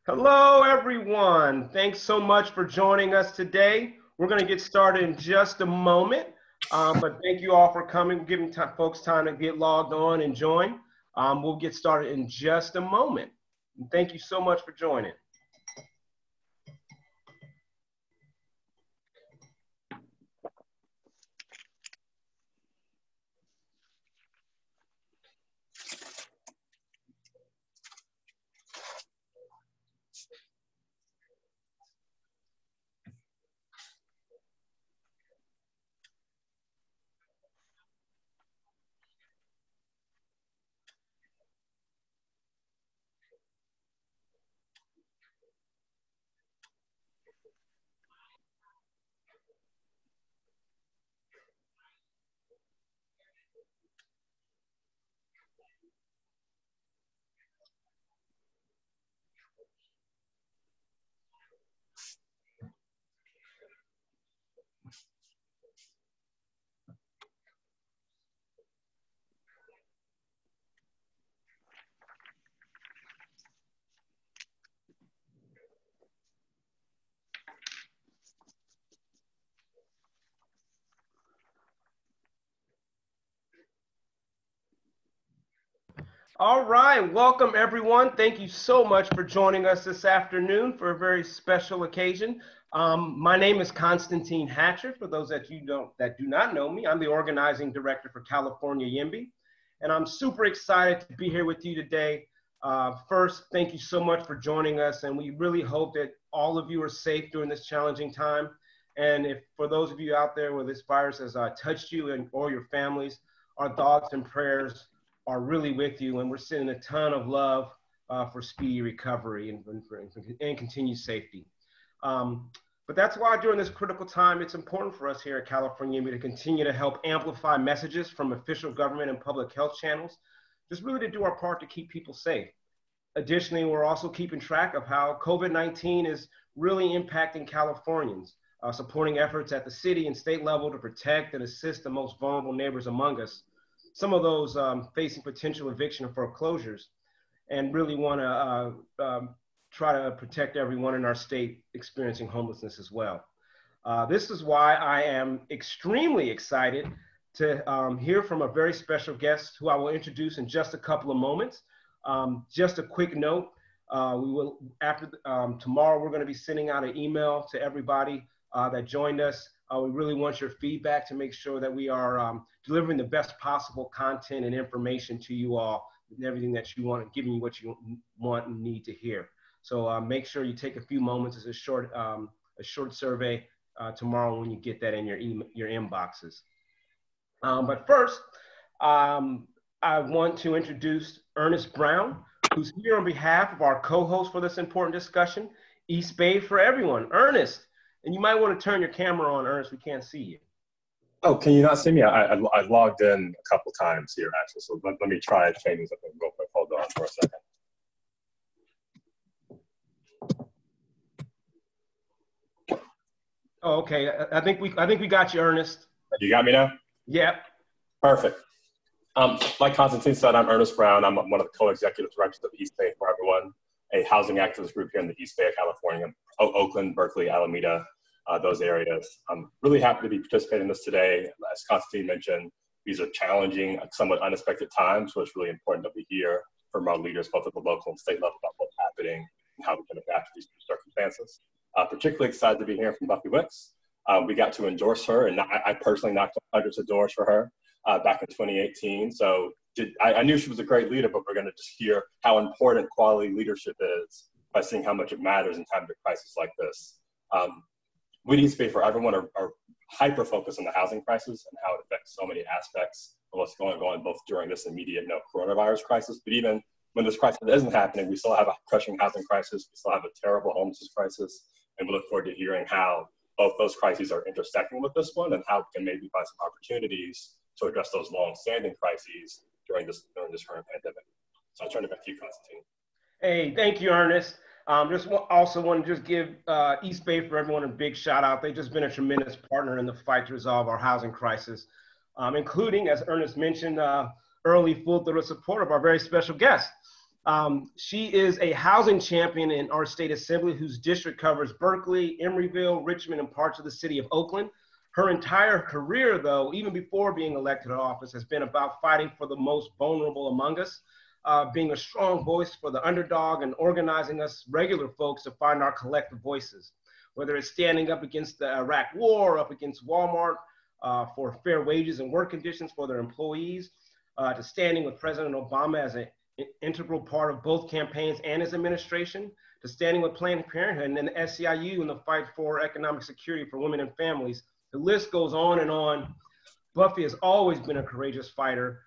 Hello, everyone. Thanks so much for joining us today. We're going to get started in just a moment, but thank you all for coming, giving folks time to get logged on and join. We'll get started in just a moment. And thank you so much for joining. All right, welcome everyone. Thank you so much for joining us this afternoon for a very special occasion. My name is Konstantin Hatcher. For those that do not know me, I'm the organizing director for California YIMBY, and I'm super excited to be here with you today. First, thank you so much for joining us, and we really hope that all of you are safe during this challenging time. And if for those of you out there where this virus has touched you or your families, our thoughts and prayers are really with you, and we're sending a ton of love for speedy recovery and continued safety. But that's why during this critical time, it's important for us here at California to continue to help amplify messages from official government and public health channels, just really to do our part to keep people safe. Additionally, we're also keeping track of how COVID-19 is really impacting Californians, supporting efforts at the city and state level to protect and assist the most vulnerable neighbors among us, some of those facing potential eviction or foreclosures, and really want to try to protect everyone in our state experiencing homelessness as well. This is why I am extremely excited to hear from a very special guest who I will introduce in just a couple of moments. Just a quick note, tomorrow we're going to be sending out an email to everybody that joined us. We really want your feedback to make sure that we are delivering the best possible content and information to you all, and everything that you want, giving you what you want and need to hear. So make sure you take a few moments as a short survey tomorrow when you get that in your inboxes. But first, I want to introduce Ernest Brown, who's here on behalf of our co-host for this important discussion, East Bay for Everyone. Ernest, and you might want to turn your camera on, Ernest. We can't see you. Oh, can you not see me? I logged in a couple times here, actually. So let me try changing something real quick. Hold on for a second. Oh, okay. I think we got you, Ernest. You got me now? Yep. Perfect. Like Konstantin said, I'm Ernest Brown. I'm one of the co-executive directors of East Bay for Everyone, a housing activist group here in the East Bay of California, Oakland, Berkeley, Alameda, those areas. I'm really happy to be participating in this today. As Konstantin mentioned, these are challenging, somewhat unexpected times, so it's really important that we hear from our leaders, both at the local and state level, about what's happening and how we can adapt to these circumstances. Particularly excited to be hearing from Buffy Wicks. We got to endorse her, and I personally knocked on hundreds of doors for her back in 2018. So I knew she was a great leader, but we're going to just hear how important quality leadership is by seeing how much it matters in times of crisis like this. We East Bay for Everyone are hyper-focused on the housing crisis and how it affects so many aspects of what's going on, both during this immediate coronavirus crisis, but even when this crisis isn't happening, we still have a crushing housing crisis, we still have a terrible homelessness crisis, and we look forward to hearing how both those crises are intersecting with this one and how we can maybe find some opportunities to address those long-standing crises during this current pandemic. So I'll turn it back to you, Konstantin. Hey, thank you, Ernest. Also want to just give East Bay for Everyone a big shout out. They've just been a tremendous partner in the fight to resolve our housing crisis, including, as Ernest mentioned, early full-throated support of our very special guest. She is a housing champion in our state assembly whose district covers Berkeley, Emeryville, Richmond, and parts of the city of Oakland. Her entire career, though, even before being elected to office, has been about fighting for the most vulnerable among us, being a strong voice for the underdog and organizing us regular folks to find our collective voices, whether it's standing up against the Iraq war, up against Walmart for fair wages and work conditions for their employees, to standing with President Obama as an integral part of both campaigns and his administration, to standing with Planned Parenthood and the SEIU in the fight for economic security for women and families. The list goes on and on. Buffy has always been a courageous fighter,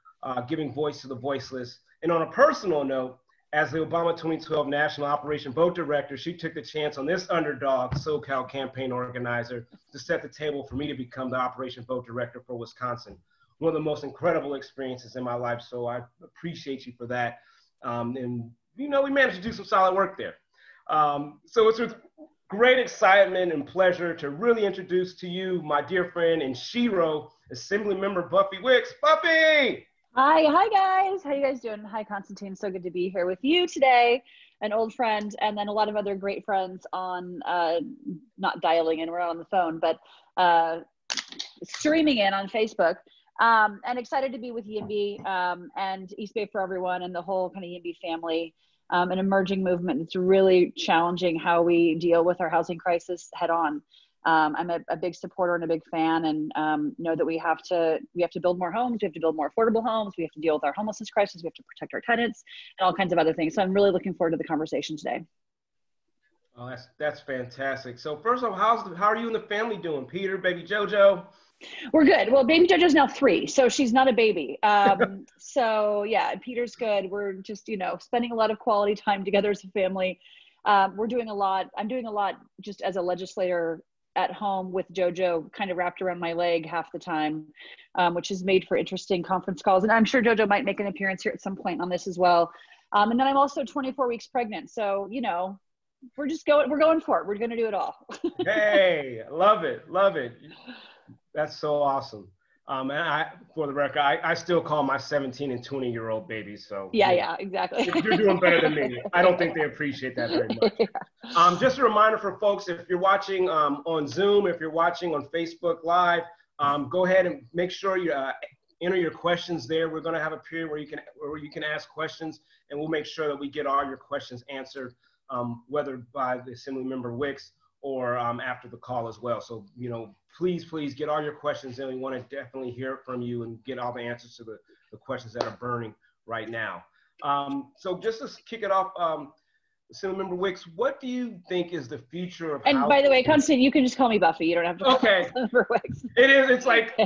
giving voice to the voiceless. And on a personal note, as the Obama 2012 National Operation Vote Director, she took the chance on this underdog SoCal campaign organizer to set the table for me to become the Operation Vote Director for Wisconsin. One of the most incredible experiences in my life, so I appreciate you for that. And, you know, we managed to do some solid work there. So it's with great excitement and pleasure to really introduce to you my dear friend and Shiro, Assemblymember Buffy Wicks. Buffy! Hi guys. How you guys doing? Hi, Konstantin. So good to be here with you today, an old friend, and then a lot of other great friends on, not dialing in, we're on the phone, but streaming in on Facebook. And excited to be with YIMBY and East Bay for Everyone and the whole kind of YIMBY family, an emerging movement that's really challenging how we deal with our housing crisis head on. I'm a big supporter and a big fan, and know that we have to build more homes, we have to build more affordable homes, we have to deal with our homelessness crisis, we have to protect our tenants, and all kinds of other things. So I'm really looking forward to the conversation today. Oh, that's fantastic. So first of all, how are you and the family doing? Peter, baby JoJo? We're good. Well, baby JoJo's now 3, so she's not a baby. So yeah, Peter's good. We're just, you know, spending a lot of quality time together as a family. We're doing a lot. I'm doing a lot just as a legislator at home with JoJo kind of wrapped around my leg half the time, which is made for interesting conference calls. And I'm sure JoJo might make an appearance here at some point on this as well. And then I'm also 24 weeks pregnant. So, you know, we're going for it. We're going to do it all. Hey, love it. Love it. That's so awesome. And for the record, I still call my 17 and 20-year-old babies. So yeah, exactly. You're doing better than me. I don't think they appreciate that very much. Yeah. Just a reminder for folks, if you're watching on Zoom, if you're watching on Facebook Live, go ahead and make sure you enter your questions there. We're going to have a period where you can ask questions, and we'll make sure that we get all your questions answered, whether by the Assemblymember Wicks or after the call as well. So, you know, please get all your questions in. We want to definitely hear from you and get all the answers to the questions that are burning right now. So just to kick it off, Assemblymember Wicks, what do you think is the future of And housing? by the way, Konstantin, you can just call me Buffy. You don't have to call me Wicks. It's like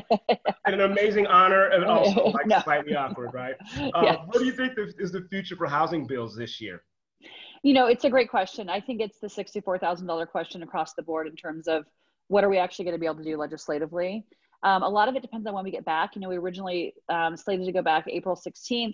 an amazing honor and also like slightly awkward, right? Yeah. What do you think is the future for housing bills this year? You know, it's a great question. I think it's the $64,000 question across the board in terms of what are we actually going to be able to do legislatively. A lot of it depends on when we get back. You know, we originally slated to go back April 16th.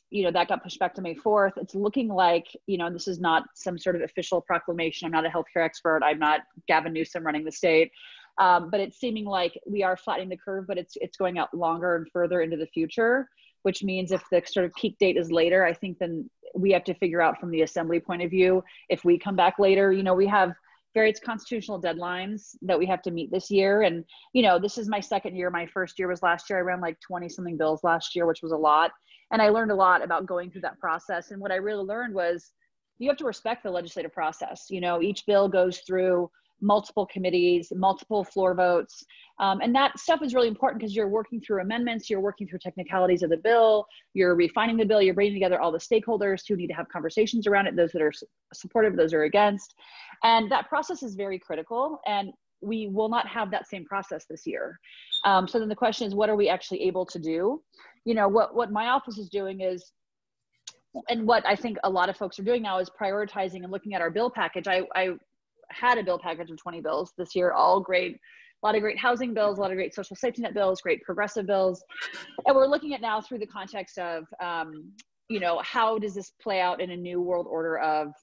You know, that got pushed back to May 4th. It's looking like, you know, this is not some sort of official proclamation. I'm not a healthcare expert. I'm not Gavin Newsom running the state. But it's seeming like we are flattening the curve, but it's going out longer and further into the future, which means if the sort of peak date is later, I think then we have to figure out from the assembly point of view, if we come back later, you know, we have various constitutional deadlines that we have to meet this year. And, you know, this is my second year. My first year was last year. I ran like 20 something bills last year, which was a lot. And I learned a lot about going through that process. And what I really learned was you have to respect the legislative process. You know, each bill goes through multiple committees, multiple floor votes. And that stuff is really important because you're working through amendments, you're working through technicalities of the bill, you're refining the bill, you're bringing together all the stakeholders who need to have conversations around it, those that are supportive, those are against. And that process is very critical, and we will not have that same process this year. So then the question is, what are we actually able to do? You know, what my office is doing is, and what I think a lot of folks are doing now is prioritizing and looking at our bill package. I had a bill package of 20 bills this year, all great, a lot of great housing bills, a lot of great social safety net bills, great progressive bills. And we're looking at now through the context of, you know, how does this play out in a new world order of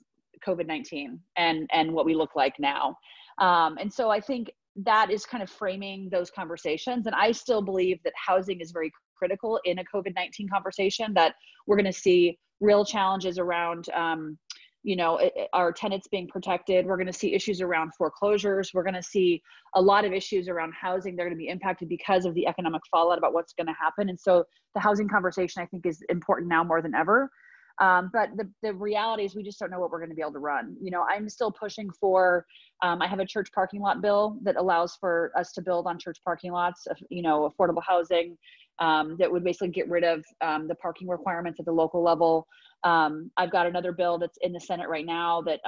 COVID-19 and what we look like now. And so I think that is kind of framing those conversations. And I still believe that housing is very critical in a COVID-19 conversation, that we're going to see real challenges around, our tenants being protected. We're going to see issues around foreclosures. We're going to see a lot of issues around housing. They're going to be impacted because of the economic fallout about what's going to happen. And so the housing conversation, I think, is important now more than ever. But the reality is we just don't know what we're going to be able to run. I'm still pushing for, I have a church parking lot bill that allows for us to build on church parking lots, affordable housing, that would basically get rid of the parking requirements at the local level. I've got another bill that's in the Senate right now that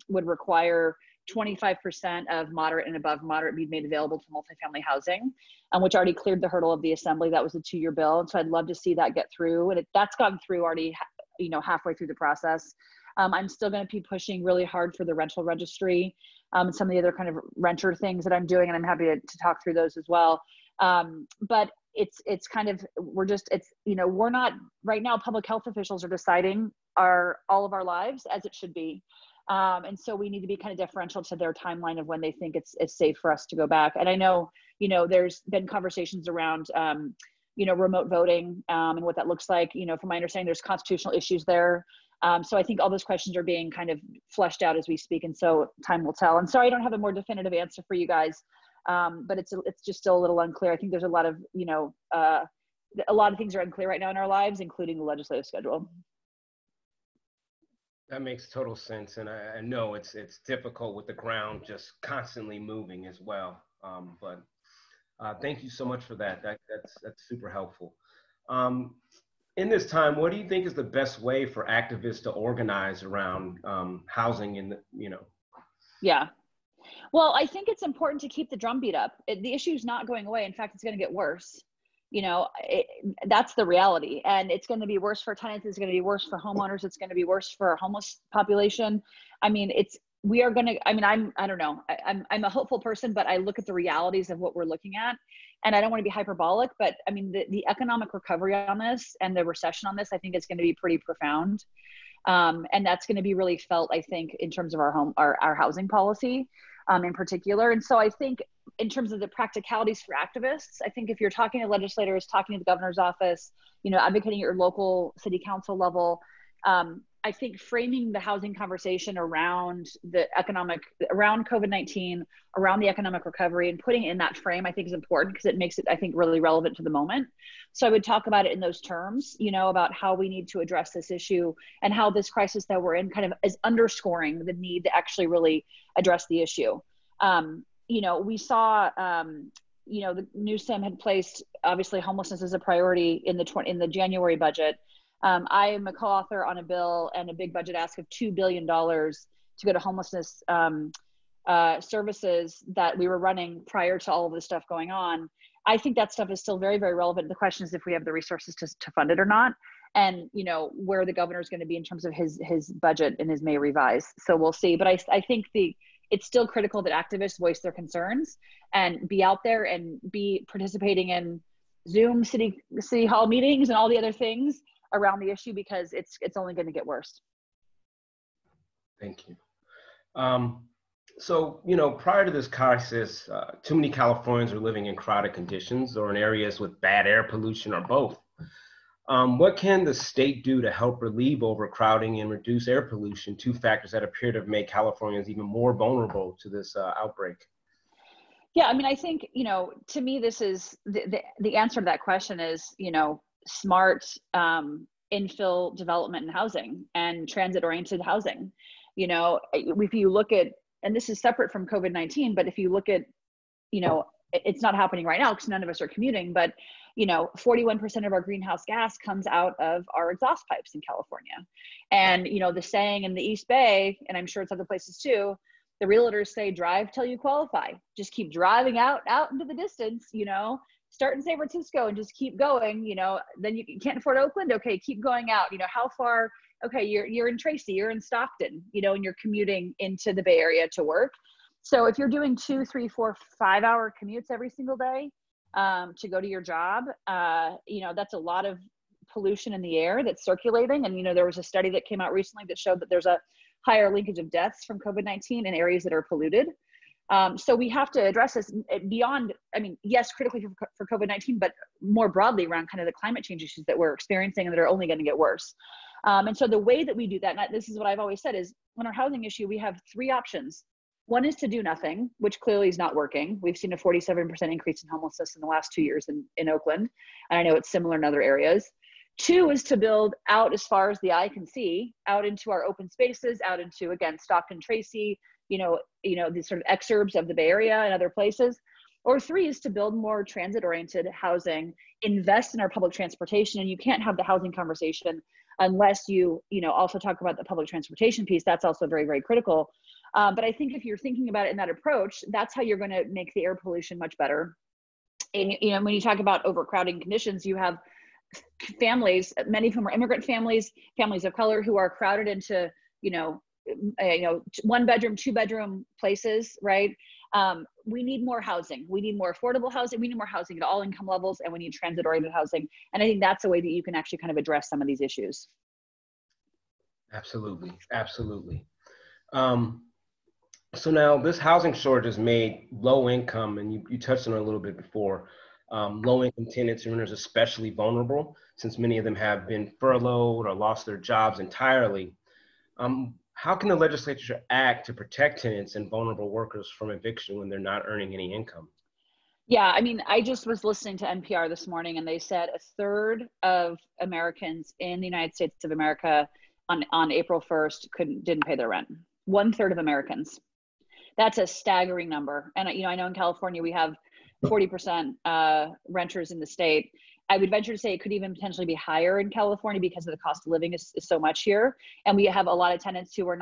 would require 25% of moderate and above moderate be made available to multifamily housing, which already cleared the hurdle of the Assembly. That was a 2-year bill. And so I'd love to see that get through. And that's gotten through already, halfway through the process. I'm still going to be pushing really hard for the rental registry, and some of the other kind of renter things that I'm doing. And I'm happy to talk through those as well. But it's kind of, we're not right now, public health officials are deciding all of our lives as it should be. And so we need to be kind of deferential to their timeline of when they think it's safe for us to go back. And I know, there's been conversations around, remote voting, and what that looks like. From my understanding, there's constitutional issues there. So I think all those questions are being kind of fleshed out as we speak. And so time will tell. And sorry, I don't have a more definitive answer for you guys. But it's just still a little unclear. I think there's a lot of, a lot of things are unclear right now in our lives, including the legislative schedule. That makes total sense. And I know it's difficult with the ground just constantly moving as well. But thank you so much for that. That's super helpful. In this time, what do you think is the best way for activists to organize around housing in Yeah. Well, I think it's important to keep the drumbeat up. The issue is not going away. In fact, it's going to get worse. That's the reality. And it's going to be worse for tenants. It's going to be worse for homeowners. It's going to be worse for our homeless population. I don't know. I'm a hopeful person, but I look at the realities of what we're looking at. And I don't want to be hyperbolic, but the economic recovery on this and the recession on this, I think is going to be pretty profound. And that's going to be really felt, I think, in terms of our housing policy. In particular. And so I think in terms of the practicalities for activists, I think if you're talking to legislators, talking to the governor's office, advocating at your local city council level, I think framing the housing conversation around around COVID-19, around the economic recovery, and putting it in that frame, I think is important because it makes it, I think, really relevant to the moment. So I would talk about it in those terms, about how we need to address this issue and how this crisis that we're in kind of is underscoring the need to actually really address the issue. We saw, the Newsom had placed, obviously, homelessness as a priority in the January budget. I am a co-author on a bill and a big budget ask of $2 billion to go to homelessness services that we were running prior to all of this stuff going on. I think that stuff is still very, very relevant. The question is if we have the resources to fund it or not, and where the governor is going to be in terms of his budget in his May revise. So we'll see. But I think it's still critical that activists voice their concerns and be out there and be participating in Zoom city hall meetings and all the other things around the issue, because it's only going to get worse. Thank you. So, prior to this crisis, too many Californians are living in crowded conditions or in areas with bad air pollution or both. What can the state do to help relieve overcrowding and reduce air pollution, two factors that appear to make Californians even more vulnerable to this outbreak? Yeah, I think, to me, this is the answer to that question is, smart infill development in housing and transit-oriented housing. If you look at, and this is separate from COVID-19, but if you look at, it's not happening right now because none of us are commuting, but 41% of our greenhouse gas comes out of our exhaust pipes in California. And, the saying in the East Bay, and I'm sure it's other places too, the realtors say, drive till you qualify. Just keep driving out into the distance, start in San Francisco and just keep going, then you can't afford Oakland. Okay, keep going out, how far, okay, you're in Tracy, you're in Stockton, and you're commuting into the Bay Area to work. So if you're doing 2, 3, 4, 5 hour commutes every single day to go to your job, that's a lot of pollution in the air that's circulating. And, there was a study that came out recently that showed that there's a higher linkage of deaths from COVID-19 in areas that are polluted. So we have to address this beyond, yes, critically for COVID-19, but more broadly around kind of the climate change issues that we're experiencing and that are only going to get worse. And so the way that we do that, and this is what I've always said, is on our housing issue, we have three options. One is to do nothing, which clearly is not working. We've seen a 47% increase in homelessness in the last 2 years in Oakland. And I know it's similar in other areas. Two is to build out as far as the eye can see, out into our open spaces, out into, again, Stockton, Tracy, these sort of exurbs of the Bay Area and other places. Or three is to build more transit-oriented housing, invest in our public transportation. And you can't have the housing conversation unless you also talk about the public transportation piece. That's also very, very critical. But I think if you're thinking about it in that approach, that's how you're going to make the air pollution much better. And when you talk about overcrowding conditions, you have families, many of whom are immigrant families, families of color, who are crowded into, 1 bedroom, 2 bedroom places, right? We need more housing. We need more affordable housing. We need more housing at all income levels, and we need transit-oriented housing. And I think that's a way that you can actually kind of address some of these issues. Absolutely, absolutely. So now this housing shortage has made low income, and you touched on it a little bit before, low income tenants and renters especially vulnerable, since many of them have been furloughed or lost their jobs entirely. How can the legislature act to protect tenants and vulnerable workers from eviction when they're not earning any income? Yeah, I mean, I just was listening to NPR this morning, and they said a third of Americans in the United States of America on April 1st didn't pay their rent. 1/3 of Americans. That's a staggering number. And I know in California we have 40% renters in the state. I would venture to say it could even potentially be higher in California because of the cost of living is so much here. And we have a lot of tenants who are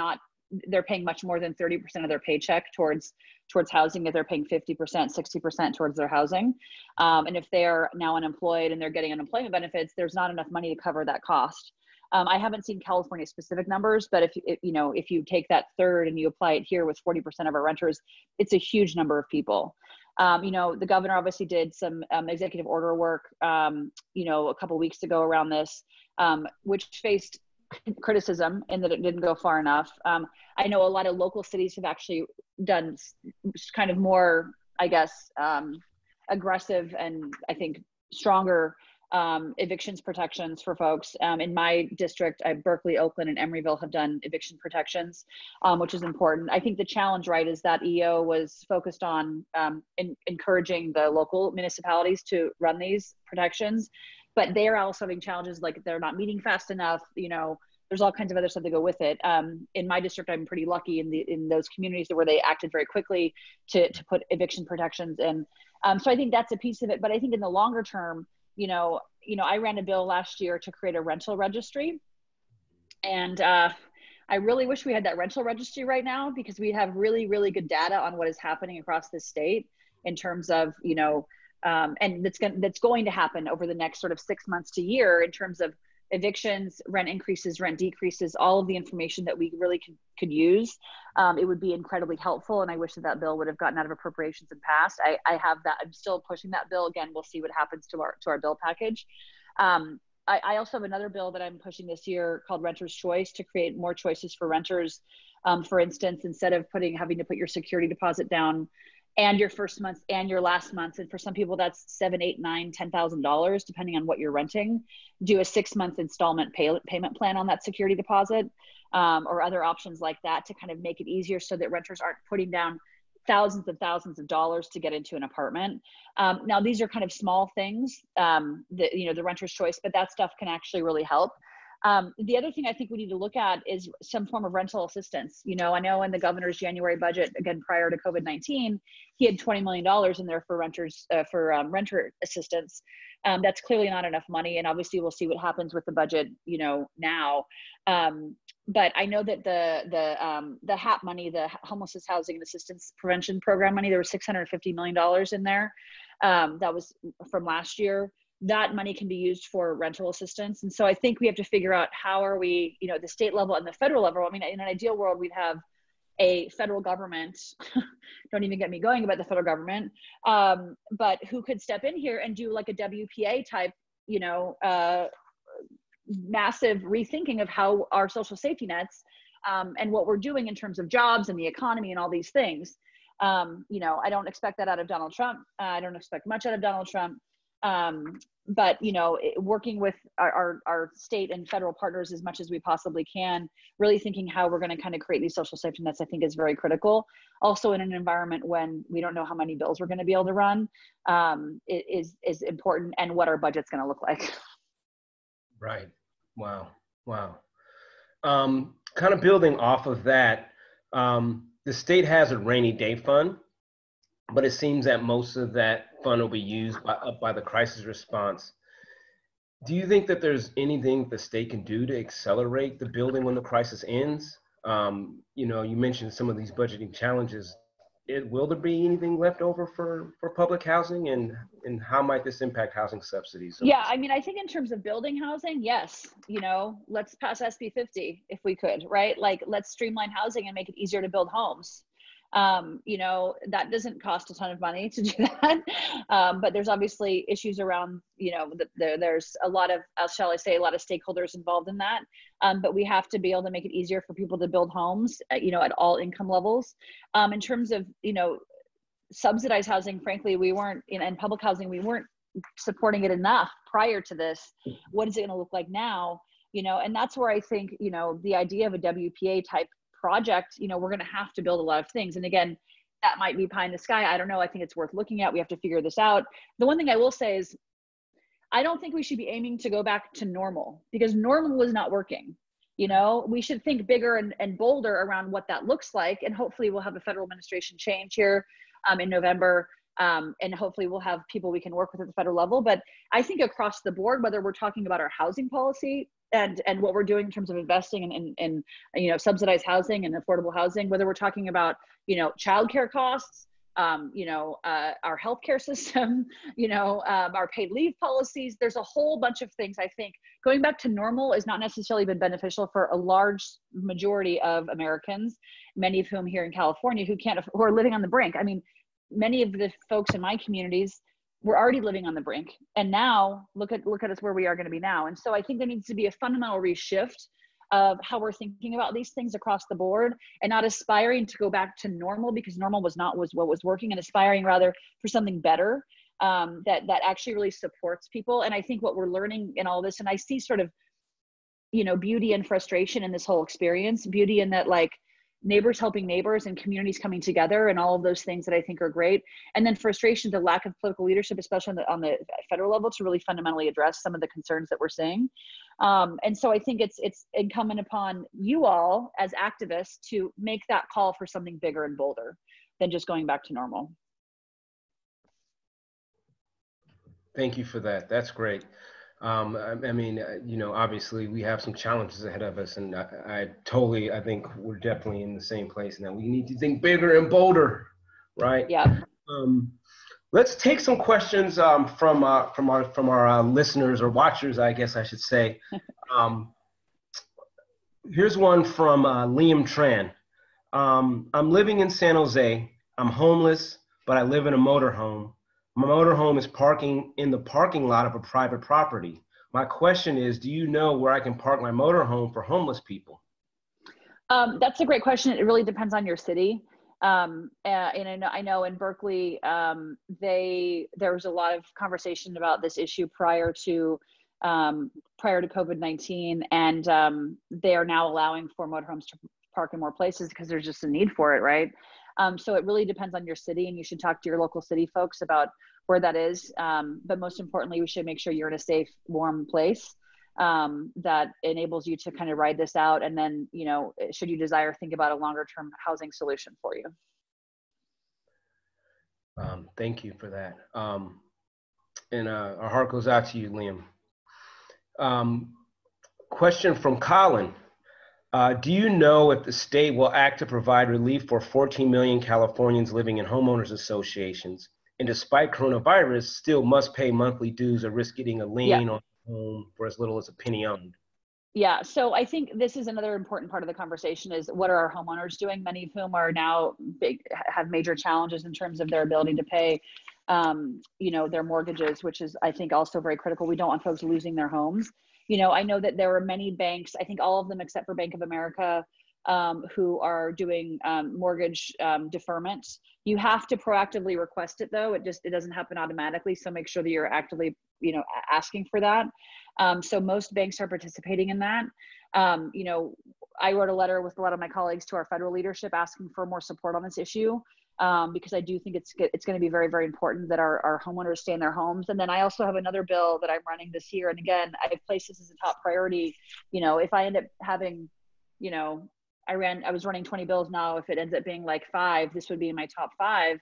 they're paying much more than 30% of their paycheck towards housing, if they're paying 50%, 60% towards their housing. And if they're now unemployed and they're getting unemployment benefits, there's not enough money to cover that cost. I haven't seen California specific numbers, but if you take that third and you apply it here with 40% of our renters, it's a huge number of people. The governor obviously did some executive order work, a couple of weeks ago around this, which faced criticism in that it didn't go far enough. I know a lot of local cities have actually done kind of more, I guess, aggressive and I think stronger evictions protections for folks. In my district, Berkeley, Oakland, and Emeryville have done eviction protections, which is important. I think the challenge, right, is that EO was focused on encouraging the local municipalities to run these protections, but they are also having challenges like they're not meeting fast enough. There's all kinds of other stuff that go with it. In my district, I'm pretty lucky in those communities where they acted very quickly to put eviction protections in. So I think that's a piece of it. But I think in the longer term, I ran a bill last year to create a rental registry. And I really wish we had that rental registry right now, because we have really, really good data on what is happening across the state in terms of, and that's going to happen over the next sort of 6 months to year in terms of evictions, rent increases, rent decreases, all of the information that we really could use. It would be incredibly helpful. And I wish that bill would have gotten out of appropriations and passed. I have that. I'm still pushing that bill. Again, we'll see what happens to our bill package. I also have another bill that I'm pushing this year called Renter's Choice, to create more choices for renters. For instance, instead of having to put your security deposit down and your first month and your last month, and for some people that's $7,000, $8,000, $9,000, $10,000, depending on what you're renting, do a 6-month installment payment plan on that security deposit, or other options like that to kind of make it easier so that renters aren't putting down thousands of dollars to get into an apartment. Now these are kind of small things, the Renter's Choice, but that stuff can actually really help. The other thing I think we need to look at is some form of rental assistance. I know in the governor's January budget, again, prior to COVID-19, he had $20 million in there for renters, renter assistance. That's clearly not enough money. And obviously we'll see what happens with the budget, now. But I know that the HAP money, the Homelessness Housing and Assistance Prevention Program money, there was $650 million in there. That was from last year. That money can be used for rental assistance. And so I think we have to figure out how are we, the state level and the federal level. I mean, in an ideal world, we'd have a federal government, don't even get me going about the federal government, but who could step in here and do like a WPA type, massive rethinking of how our social safety nets and what we're doing in terms of jobs and the economy and all these things. I don't expect that out of Donald Trump. I don't expect much out of Donald Trump. but you know, working with our state and federal partners as much as we possibly can, really thinking how we're going to kind of create these social safety nets, I think is very critical. Also in an environment when we don't know how many bills we're going to be able to run, it is important, and what our budget's going to look like. Right. Wow. Wow. Kind of building off of that, the state has a rainy day fund, but it seems that most of that fund will be used by the crisis response. Do you think that there's anything the state can do to accelerate the building when the crisis ends? You know, you mentioned some of these budgeting challenges. Will there be anything left over for public housing, and how might this impact housing subsidies? Yeah, I mean, I think in terms of building housing, yes, you know, let's pass SB 50 if we could, right? Like, let's streamline housing and make it easier to build homes. You know, that doesn't cost a ton of money to do that. But there's obviously issues around, you know, there's a lot of, shall I say, a lot of stakeholders involved in that. But we have to be able to make it easier for people to build homes, you know, at all income levels. In terms of, you know, subsidized housing, frankly, we weren't, and public housing, we weren't supporting it enough prior to this. What is it going to look like now? You know, and that's where I think, you know, the idea of a WPA type project, you know, we're going to have to build a lot of things. And again, that might be pie in the sky. I don't know. I think it's worth looking at. We have to figure this out. The one thing I will say is, I don't think we should be aiming to go back to normal, because normal was not working. You know, we should think bigger and bolder around what that looks like. And hopefully we'll have a federal administration change here in November. And hopefully we'll have people we can work with at the federal level. But I think across the board, whether we're talking about our housing policy and what we're doing in terms of investing in you know, subsidized housing and affordable housing, whether we're talking about, you know, childcare costs, you know, our healthcare system, you know, our paid leave policies, there's a whole bunch of things. I think going back to normal has not necessarily been beneficial for a large majority of Americans, many of whom here in California who are living on the brink. I mean, many of the folks in my communities were already living on the brink, and now look at us where we are going to be now. And so I think there needs to be a fundamental reshift of how we're thinking about these things across the board, and not aspiring to go back to normal, because normal was what was working, and aspiring rather for something better that actually really supports people. And I think what we're learning in all this, and I see sort of, you know, beauty and frustration in this whole experience, beauty in that, like, neighbors helping neighbors and communities coming together and all of those things that I think are great. And then frustration, the lack of political leadership, especially on the federal level, to really fundamentally address some of the concerns that we're seeing. And so I think it's incumbent upon you all as activists to make that call for something bigger and bolder than just going back to normal. Thank you for that. That's great. I mean, you know, obviously we have some challenges ahead of us, and I think we're definitely in the same place now. We need to think bigger and bolder, right? Yeah. Let's take some questions from our listeners or watchers, I guess I should say. Here's one from Liam Tran. I'm living in San Jose. I'm homeless, but I live in a motorhome. My motorhome is parking in the parking lot of a private property. My question is, do you know where I can park my motorhome for homeless people? That's a great question. It really depends on your city. And I know in Berkeley, there was a lot of conversation about this issue prior to COVID-19, and they are now allowing for motorhomes to park in more places because there's just a need for it, right? So it really depends on your city, and you should talk to your local city folks about where that is. But most importantly, we should make sure you're in a safe, warm place that enables you to kind of ride this out. And then, you know, should you desire, think about a longer term housing solution for you. Thank you for that. And our heart goes out to you, Liam. Question from Colin. Do you know if the state will act to provide relief for 14 million Californians living in homeowners associations, and despite coronavirus, still must pay monthly dues or risk getting a lien on the home for as little as a penny owned? Yeah, so I think this is another important part of the conversation is, what are our homeowners doing? Many of whom are now have major challenges in terms of their ability to pay, you know, their mortgages, which is, I think, also very critical. We don't want folks losing their homes. You know, I know that there are many banks, I think all of them except for Bank of America, who are doing mortgage deferment. You have to proactively request it though. It doesn't happen automatically. So make sure that you're actively, asking for that. So most banks are participating in that. I wrote a letter with a lot of my colleagues to our federal leadership asking for more support on this issue, because I do think it's going to be very, very important that our homeowners stay in their homes. And then I also have another bill that I'm running this year. And again, I've placed this as a top priority. If I end up having, I was running 20 bills now. If it ends up being like 5, this would be in my top 5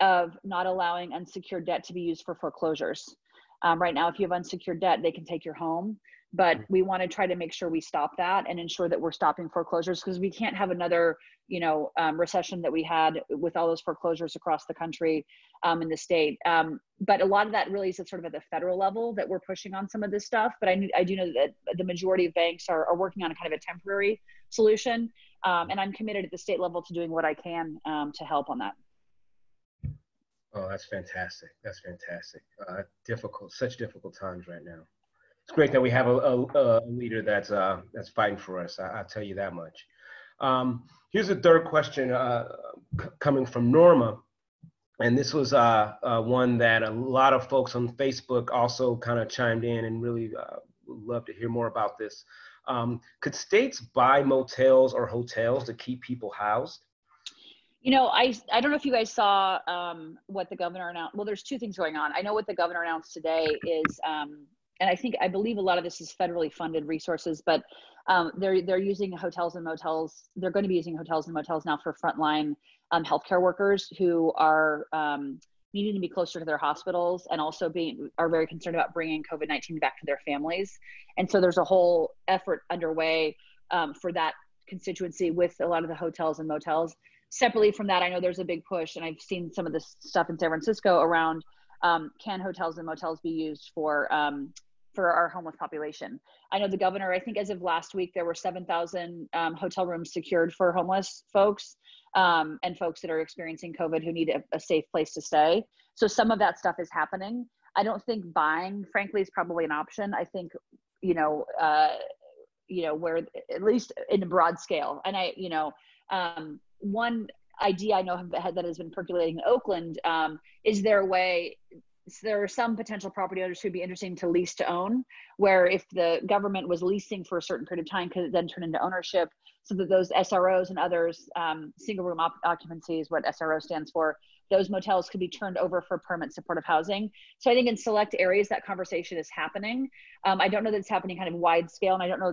of not allowing unsecured debt to be used for foreclosures. Right now, if you have unsecured debt, they can take your home. But we want to try to make sure we stop that and ensure that we're stopping foreclosures, because we can't have another, recession that we had with all those foreclosures across the country, in the state. But a lot of that really is sort of at the federal level that we're pushing on some of this stuff. But I do know that the majority of banks are working on a kind of a temporary solution. And I'm committed at the state level to doing what I can to help on that. Oh, that's fantastic. That's fantastic. Such difficult times right now. It's great that we have a leader that's fighting for us. I'll tell you that much. Here's a third question coming from Norma. And this was one that a lot of folks on Facebook also kind of chimed in and really would love to hear more about this. Could states buy motels or hotels to keep people housed? I don't know if you guys saw what the governor announced. Well, there's 2 things going on. I know what the governor announced today is, and I believe a lot of this is federally funded resources, but they're using hotels and motels. They're going to be using hotels and motels now for frontline healthcare workers who are needing to be closer to their hospitals, and also are very concerned about bringing COVID-19 back to their families. And so there's a whole effort underway for that constituency with a lot of the hotels and motels. Separately from that, I know there's a big push, and I've seen some of this stuff in San Francisco around can hotels and motels be used for our homeless population. I know the governor, I think as of last week, there were 7,000 hotel rooms secured for homeless folks and folks that are experiencing COVID who need a safe place to stay. So some of that stuff is happening. I don't think buying, frankly, is probably an option. I think, where at least in a broad scale. And one idea I know that has been percolating in Oakland is there a way. There are some potential property owners who'd be interesting to lease to own, where if the government was leasing for a certain period of time, could it then turn into ownership, so that those SROs and others, single room occupancy is what SRO stands for, those motels could be turned over for permanent supportive housing. So I think in select areas that conversation is happening. I don't know that it's happening kind of wide scale, and I don't know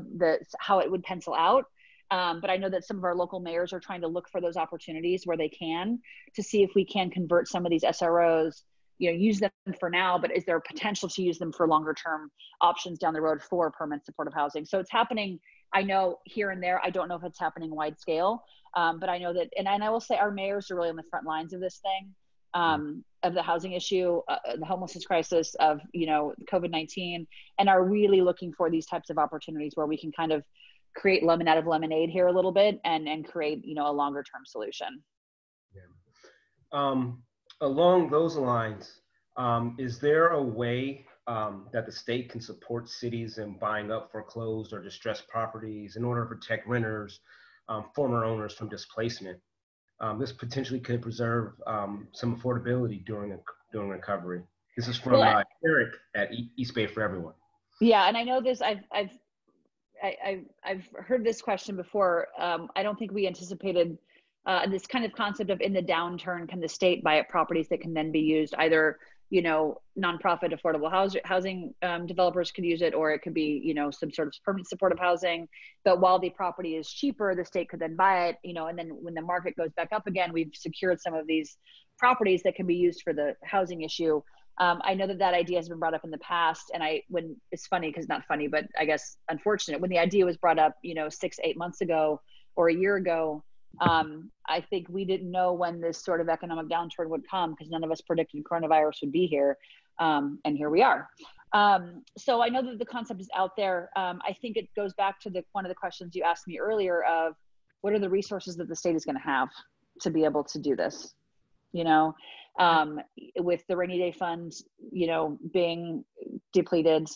how it would pencil out. But I know that some of our local mayors are trying to look for those opportunities where they can, to see if we can convert some of these SROs, use them for now, but is there potential to use them for longer term options down the road for permanent supportive housing? So it's happening, I know, here and there. I don't know if it's happening wide scale, but I know that, and I will say our mayors are really on the front lines of this thing, of the housing issue, the homelessness crisis, of, COVID-19, and are really looking for these types of opportunities where we can kind of create lemon out of lemonade here a little bit and create, a longer term solution. Yeah. Along those lines, is there a way that the state can support cities in buying up foreclosed or distressed properties in order to protect renters, former owners from displacement? This potentially could preserve some affordability during recovery. This is from Eric at East Bay for Everyone. Yeah, and I know this. I've heard this question before. I don't think we anticipated this kind of concept of, in the downturn, can the state buy up properties that can then be used either, nonprofit affordable housing developers could use it, or it could be, some sort of permanent supportive housing. But while the property is cheaper, the state could then buy it, and then when the market goes back up again, we've secured some of these properties that can be used for the housing issue. I know that idea has been brought up in the past, and when it's funny, because not funny, but I guess unfortunate, when the idea was brought up, 6-8 months ago or a year ago, I think we didn't know when this sort of economic downturn would come, because none of us predicted coronavirus would be here, and here we are. So I know that the concept is out there. I think it goes back to one of the questions you asked me earlier of, what are the resources that the state is going to have to be able to do this? With the rainy day fund, being depleted,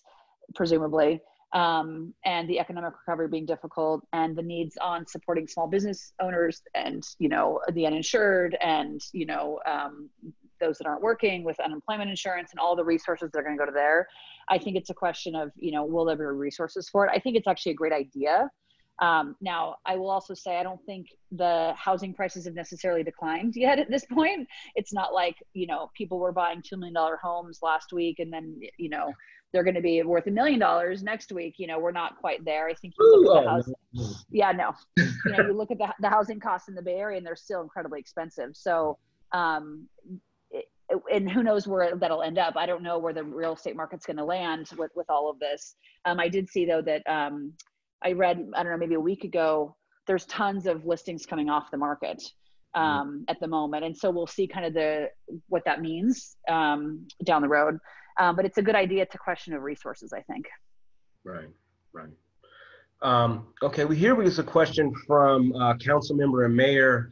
presumably, and the economic recovery being difficult, and the needs on supporting small business owners and, you know, the uninsured, and, you know, those that aren't working with unemployment insurance and all the resources that are going to go to there. I think it's a question of, you know, will there be resources for it? I think it's actually a great idea. Now, I will also say, I don't think the housing prices have necessarily declined yet at this point. It's not like, you know, people were buying $2 million homes last week and then, you know, they're going to be worth $1 million next week. You know, we're not quite there. I think you look at the housing. Yeah, no. You know, you look at the housing costs in the Bay Area and they're still incredibly expensive. So, and who knows where that'll end up. I don't know where the real estate market's going to land with all of this. I did see though that I read, I don't know, maybe a week ago, there's tons of listings coming off the market at the moment. And so we'll see kind of what that means down the road. But it's a good idea. It's a question of resources, I think. Right. Okay, here is a question from Council Member and Mayor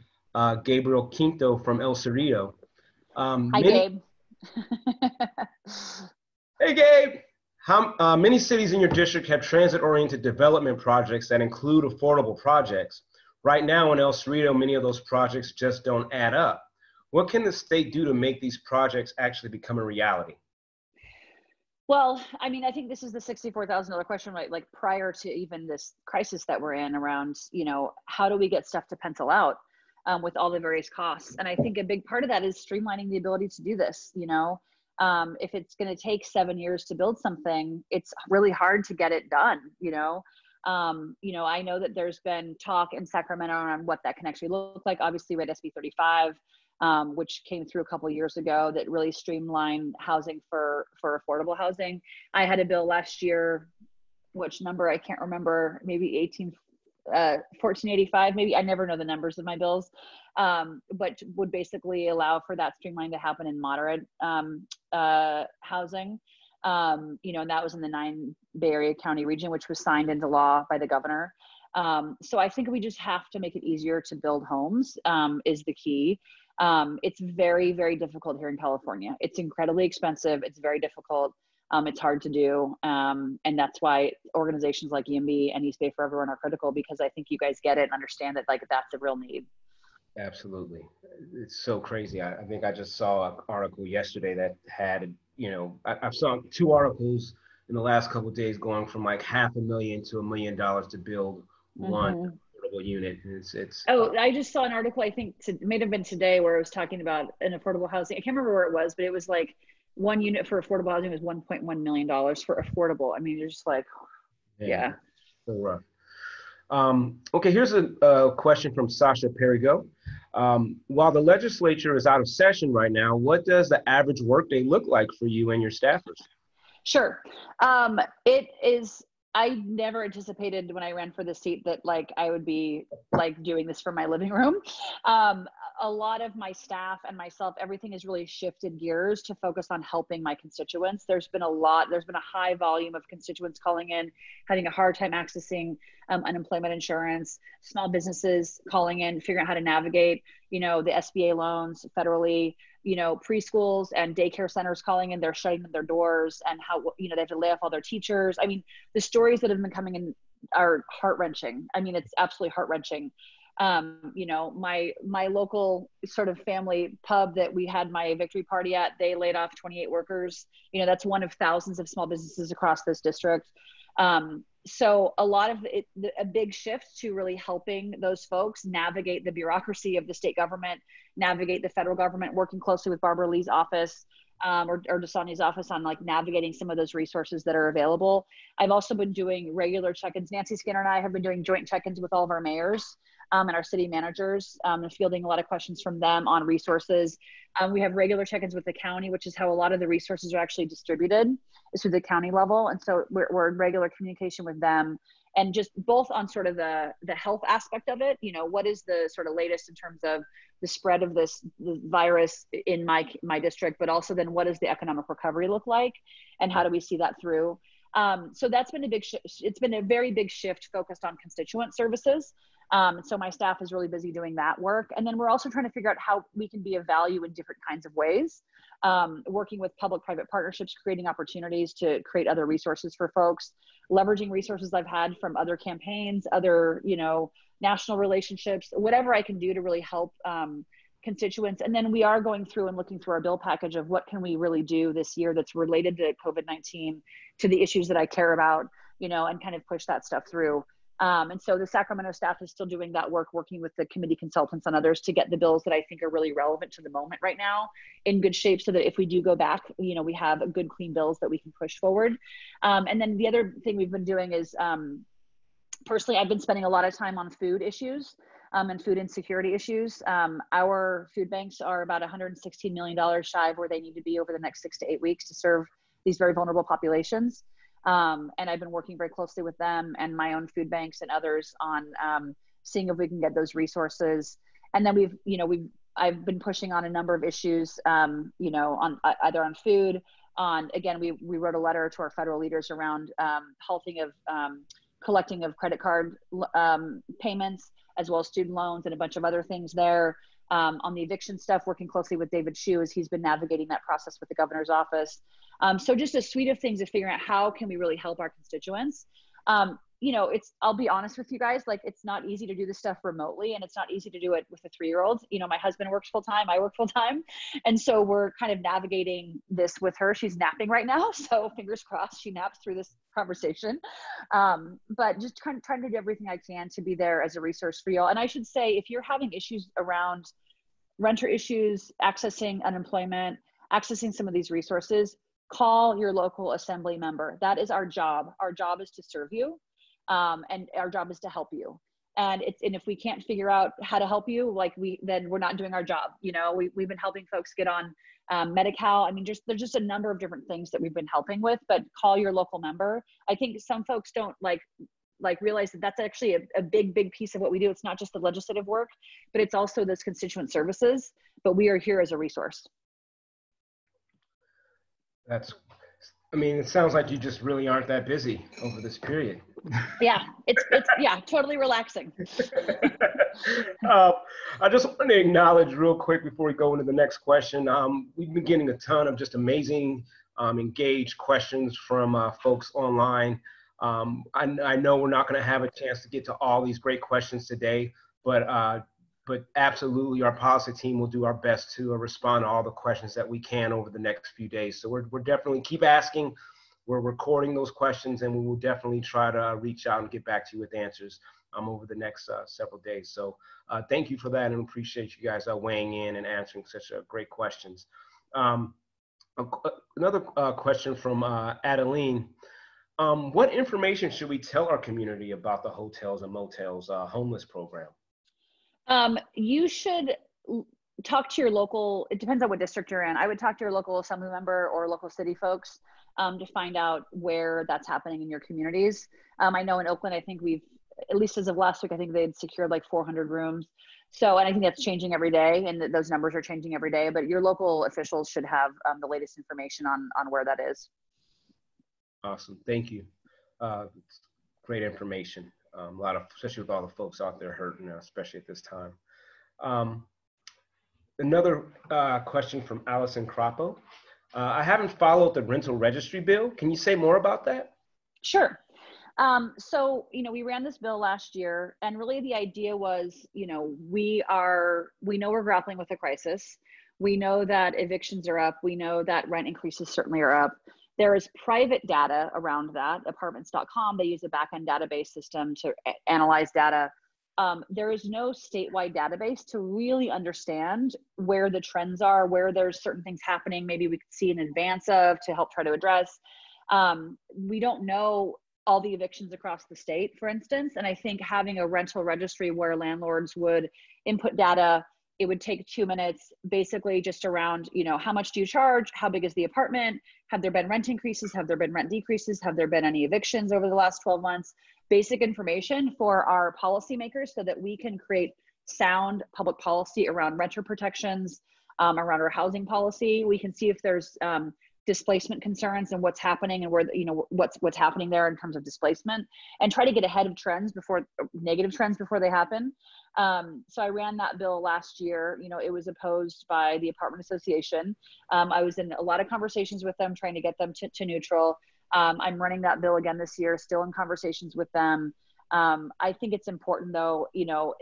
Gabriel Quinto from El Cerrito. Hi, Gabe. Hey, Gabe. Many cities in your district have transit-oriented development projects that include affordable projects. Right now in El Cerrito, many of those projects just don't add up. What can the state do to make these projects actually become a reality? Well, I mean, I think this is the $64,000 question, right? Like prior to even this crisis that we're in around, you know, how do we get stuff to pencil out with all the various costs? And I think a big part of that is streamlining the ability to do this, you know. If it's going to take 7 years to build something, it's really hard to get it done, you know. I know that there's been talk in Sacramento around what that can actually look like. Obviously, we had SB 35, which came through a couple of years ago that really streamlined housing for affordable housing. I had a bill last year, which number I can't remember, maybe 1485, maybe. I never know the numbers of my bills, but would basically allow for that streamline to happen in moderate housing. And that was in the 9 Bay Area County region, which was signed into law by the governor. So I think we just have to make it easier to build homes is the key. It's very, very difficult here in California. It's incredibly expensive. It's very difficult. It's hard to do. And that's why organizations like YIMBY and East Bay for Everyone are critical, because I think you guys get it and understand that like that's a real need. Absolutely. It's so crazy. I think I just saw an article yesterday that had, I've saw 2 articles in the last couple of days going from like $500,000 to $1 million to build one affordable unit. I just saw an article, I think it may have been today, where it was talking about an affordable housing. I can't remember where it was, but it was like one unit for affordable housing was $1.1 million for affordable. I mean, you're just like, yeah. So rough. Okay, here's a question from Sasha Perigo. While the legislature is out of session right now, what does the average workday look like for you and your staffers? Sure. It is, I never anticipated when I ran for the seat that like I would be like doing this from my living room. A lot of my staff and myself, everything has really shifted gears to focus on helping my constituents. There's been a high volume of constituents calling in, having a hard time accessing unemployment insurance, small businesses calling in, figuring out how to navigate, the SBA loans federally, preschools and daycare centers calling in, they're shutting their doors, and how, they have to lay off all their teachers. I mean, the stories that have been coming in are heart-wrenching. I mean, it's absolutely heart-wrenching. My local sort of family pub that we had my victory party at, they laid off 28 workers. That's one of thousands of small businesses across this district. So a lot of it, a big shift to really helping those folks navigate the bureaucracy of the state government, navigate the federal government, working closely with Barbara Lee's office or Dasani's office on like navigating some of those resources that are available. I've also been doing regular check-ins. Nancy Skinner and I have been doing joint check-ins with all of our mayors and our city managers, and fielding a lot of questions from them on resources. We have regular check-ins with the county, which is how a lot of the resources are actually distributed, is through the county level. And so we're in regular communication with them, and just both on sort of the health aspect of it. What is the sort of latest in terms of the spread of the virus in my district, but also then what does the economic recovery look like, and how do we see that through? So that's been a big shift. It's been a very big shift focused on constituent services. So my staff is really busy doing that work. And then we're also trying to figure out how we can be of value in different kinds of ways. working with public-private partnerships, creating opportunities to create other resources for folks, leveraging resources I've had from other campaigns, other, national relationships, whatever I can do to really help constituents. And then we are going through and looking through our bill package of what can we really do this year that's related to COVID-19, to the issues that I care about, and kind of push that stuff through. And so the Sacramento staff is still doing that work, working with the committee consultants and others to get the bills that I think are really relevant to the moment right now in good shape, so that if we do go back, we have good, clean bills that we can push forward. And then the other thing we've been doing is, personally, I've been spending a lot of time on food issues and food insecurity issues. Our food banks are about $116 million shy of where they need to be over the next 6 to 8 weeks to serve these very vulnerable populations. And I've been working very closely with them and my own food banks and others on seeing if we can get those resources. And then I've been pushing on a number of issues, on either on food, again, we wrote a letter to our federal leaders around halting of collecting of credit card payments, as well as student loans and a bunch of other things there. On the eviction stuff, working closely with David Hsu as he's been navigating that process with the governor's office. So just a suite of things of figuring out how can we really help our constituents. I'll be honest with you guys, like, it's not easy to do this stuff remotely, and it's not easy to do it with a 3-year-old. My husband works full time, I work full time. And so we're kind of navigating this with her. She's napping right now. So fingers crossed she naps through this conversation. But just trying to do everything I can to be there as a resource for y'all. And I should say, if you're having issues around renter issues, accessing unemployment, accessing some of these resources, call your local assembly member. That is our job. Our job is to serve you. And our job is to help you. And if we can't figure out how to help you, then we're not doing our job. We've been helping folks get on Medi-Cal. I mean, there's just a number of different things that we've been helping with, but call your local member. I think some folks don't realize that that's actually a big piece of what we do. It's not just the legislative work, but it's also those constituent services, but we are here as a resource. It sounds like you just really aren't that busy over this period. Yeah, it's totally relaxing. I just want to acknowledge real quick before we go into the next question. We've been getting a ton of just amazing, engaged questions from folks online. I know we're not going to have a chance to get to all these great questions today, but absolutely our policy team will do our best to respond to all the questions that we can over the next few days. So we're definitely keep asking. We're recording those questions, and we will definitely try to reach out and get back to you with answers over the next several days. So thank you for that, and appreciate you guys weighing in and answering such great questions. Another question from Adeline. What information should we tell our community about the hotels and motels homeless program? You should talk to your local, it depends on what district you're in. I would talk to your local assembly member or local city folks to find out where that's happening in your communities. I know in Oakland, I think at least as of last week, I think they'd secured 400 rooms. So, and I think that's changing every day, and those numbers are changing every day, but your local officials should have the latest information on where that is. Awesome, thank you. Great information. Especially with all the folks out there hurting, especially at this time. Another question from Allison Croppo. I haven't followed the rental registry bill. Can you say more about that? Sure. So, we ran this bill last year, and really the idea was, we know we're grappling with a crisis. We know that evictions are up. We know that rent increases certainly are up. There is private data around that, apartments.com. They use a backend database system to analyze data. There is no statewide database to really understand where the trends are, where there's certain things happening, maybe we could see in advance of to help try to address. We don't know all the evictions across the state, for instance. And I think having a rental registry where landlords would input data, it would take 2 minutes, basically just around, how much do you charge? How big is the apartment? Have there been rent increases? Have there been rent decreases? Have there been any evictions over the last 12 months? Basic information for our policymakers so that we can create sound public policy around renter protections, around our housing policy. We can see if there's displacement concerns and what's happening and where, you know, what's happening there in terms of displacement, and try to get ahead of trends before negative trends before they happen. So I ran that bill last year. You know, it was opposed by the Apartment Association. I was in a lot of conversations with them, trying to get them to neutral. I'm running that bill again this year, still in conversations with them. I think it's important though, you know,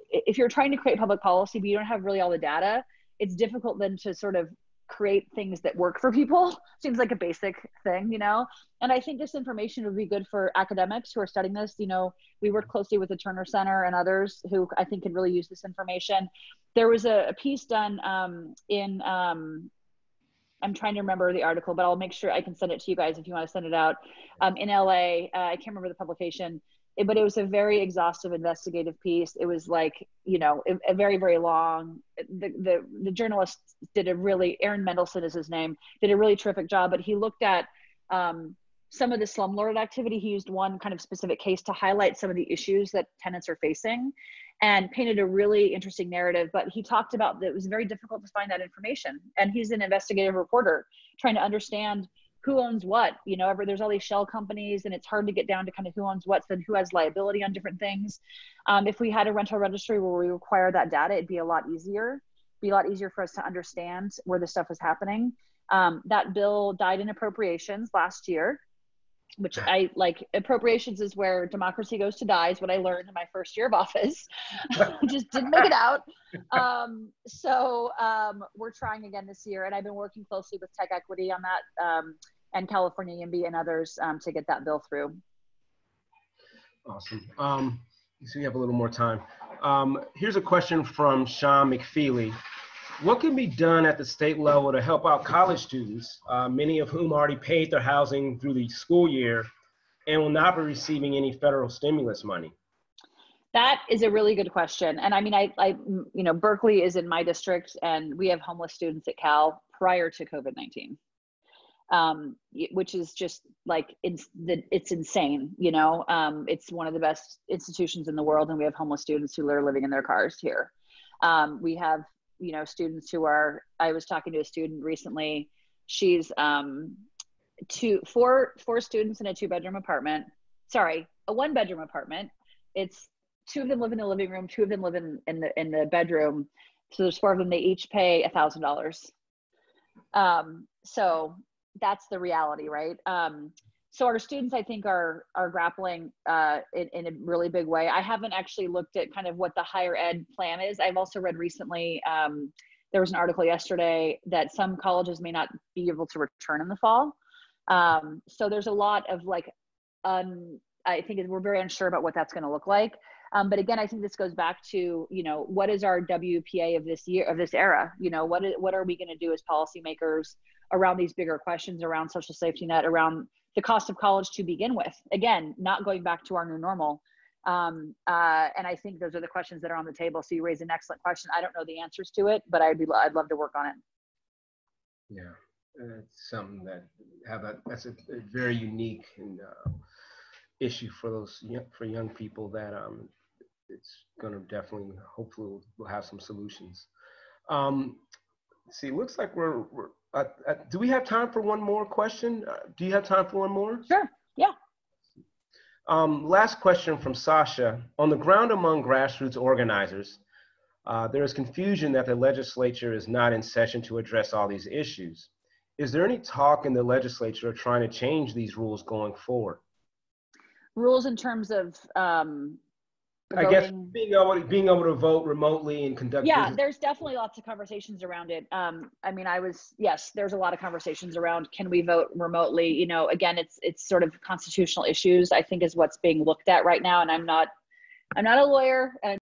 if you're trying to create public policy, but you don't have really all the data, it's difficult then to sort of create things that work for people. Seems like a basic thing, you know? And I think this information would be good for academics who are studying this. You know, we work closely with the Turner Center and others who I think could really use this information. There was a piece done I'm trying to remember the article, but I'll make sure I can send it to you guys if you want to send it out. In LA, I can't remember the publication, but it was a very exhaustive investigative piece. It was like, you know, a very, very long, the journalist did a really, Aaron Mendelsohn is his name, did a really terrific job, but he looked at some of the slumlord activity. He used one kind of specific case to highlight some of the issues that tenants are facing and painted a really interesting narrative. But he talked about that it was very difficult to find that information. And he's an investigative reporter trying to understand who owns what, you know, there's all these shell companies and it's hard to get down to kind of who owns what and who has liability on different things. If we had a rental registry where we require that data, it'd be a lot easier. Be a lot easier for us to understand where this stuff is happening. That bill died in appropriations last year, which I like. Appropriations is where democracy goes to die, is what I learned in my first year of office. Just didn't make it out. So we're trying again this year, and I've been working closely with Tech Equity on that, and California YIMBY and others to get that bill through. Awesome. So we have a little more time. Here's a question from Sean McFeely. What can be done at the state level to help out college students, many of whom already paid their housing through the school year and will not be receiving any federal stimulus money? That is a really good question. And I mean, you know, Berkeley is in my district and we have homeless students at Cal prior to COVID-19, which is just like, it's insane. You know, it's one of the best institutions in the world and we have homeless students who are living in their cars here. We have, you know, students who are, I was talking to a student recently, she's four students in a a 1-bedroom apartment. It's 2 of them live in the living room, 2 of them live in the bedroom. So there's 4 of them, they each pay $1,000. So that's the reality, right? So our students, I think, are grappling in a really big way. I haven't actually looked at kind of what the higher ed plan is. I've also read recently, there was an article yesterday that some colleges may not be able to return in the fall. So there's a lot of like, I think we're very unsure about what that's going to look like. But again, I think this goes back to, you know, what is our WPA of this year, of this era? You know, what are we going to do as policymakers around these bigger questions around social safety net, around the cost of college to begin with? Again, not going back to our new normal. And I think those are the questions that are on the table. So you raise an excellent question. I don't know the answers to it, but I'd love to work on it. Yeah, it's something that that's a very unique and issue for for young people that it's going to definitely, hopefully we'll have some solutions. See, it looks like we're do we have time for one more question? Do you have time for one more? Sure, yeah. Last question from Sasha. On the ground among grassroots organizers, there is confusion that the legislature is not in session to address all these issues. Is there any talk in the legislature of trying to change these rules going forward? Rules in terms of I guess being able to vote remotely and conduct business. There's definitely lots of conversations around it. I mean, yes, there's a lot of conversations around, can we vote remotely? You know, again, it's sort of constitutional issues, I think, is what's being looked at right now. And I'm not a lawyer, and